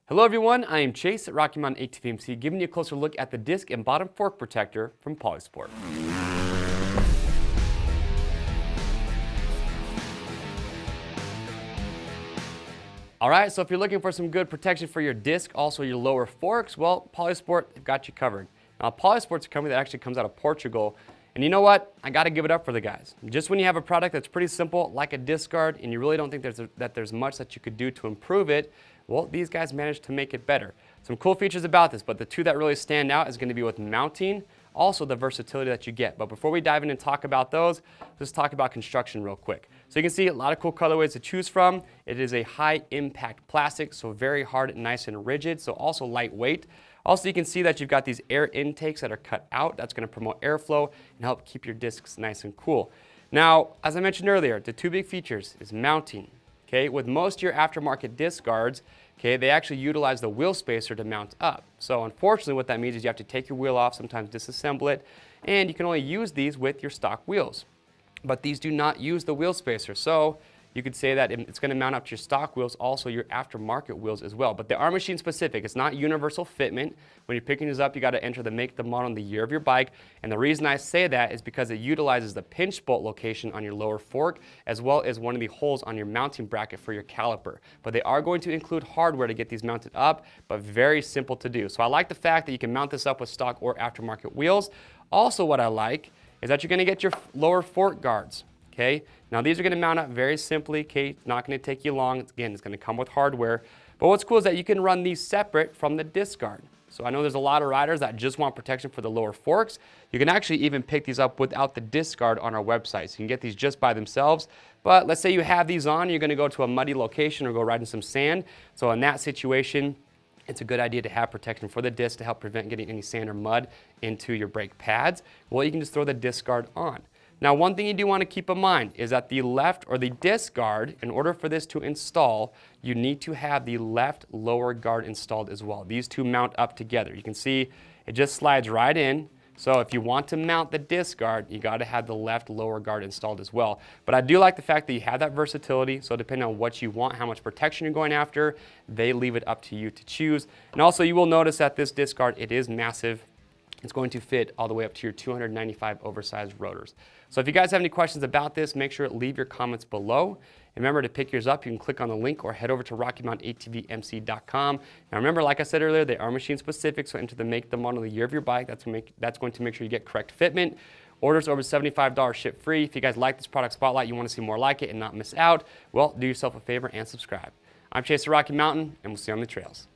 Hello everyone, I am Chase at Rocky Mountain ATV giving you a closer look at the disc and bottom fork protector from Polisport. Alright, so if you're looking for some good protection for your disc, also your lower forks, well, Polisport have got you covered. Now, Polisport's a company that actually comes out of Portugal, and you know what? I gotta give it up for the guys. Just when you have a product that's pretty simple, like a disc guard, and you really don't think there's much that you could do to improve it, well, these guys managed to make it better. Some cool features about this, but the two that really stand out is going to be with mounting, also the versatility that you get. But before we dive in and talk about those, let's talk about construction real quick. So you can see a lot of cool colorways to choose from. It is a high impact plastic, so very hard, nice and rigid, so also lightweight. Also, you can see that you've got these air intakes that are cut out. That's going to promote airflow and help keep your discs nice and cool. Now, as I mentioned earlier, the two big features is mounting. Okay, with most of your aftermarket disc guards, okay, they actually utilize the wheel spacer to mount up. So unfortunately what that means is you have to take your wheel off, sometimes disassemble it, and you can only use these with your stock wheels. But these do not use the wheel spacer, so you could say that it's going to mount up to your stock wheels, also your aftermarket wheels as well. But they are machine specific. It's not universal fitment. When you're picking these up, you got to enter the make, the model, and the year of your bike. And the reason I say that is because it utilizes the pinch bolt location on your lower fork, as well as one of the holes on your mounting bracket for your caliper. But they are going to include hardware to get these mounted up, but very simple to do. So I like the fact that you can mount this up with stock or aftermarket wheels. Also, what I like is that you're going to get your lower fork guards. Okay, now these are going to mount up very simply. Okay, it's not going to take you long. Again, it's going to come with hardware. But what's cool is that you can run these separate from the disc guard. So I know there's a lot of riders that just want protection for the lower forks. You can actually even pick these up without the disc guard on our website. So you can get these just by themselves. But let's say you have these on, you're going to go to a muddy location or go ride in some sand. So in that situation, it's a good idea to have protection for the disc to help prevent getting any sand or mud into your brake pads. Well, you can just throw the disc guard on. Now, one thing you do want to keep in mind is that the left or the disc guard, in order for this to install, you need to have the left lower guard installed as well. These two mount up together. You can see it just slides right in. So if you want to mount the disc guard, you got to have the left lower guard installed as well. But I do like the fact that you have that versatility. So depending on what you want, how much protection you're going after, they leave it up to you to choose. And also you will notice that this disc guard, it is massive. It's going to fit all the way up to your 295 oversized rotors. So if you guys have any questions about this, make sure to leave your comments below. And remember to pick yours up, you can click on the link or head over to RockyMountainATVMC.com. Now remember, like I said earlier, they are machine specific, so enter the make, the model, the year of your bike. That's going to make sure you get correct fitment. Orders over $75 ship free. If you guys like this product spotlight, you want to see more like it and not miss out, well, do yourself a favor and subscribe. I'm Chase at Rocky Mountain, and we'll see you on the trails.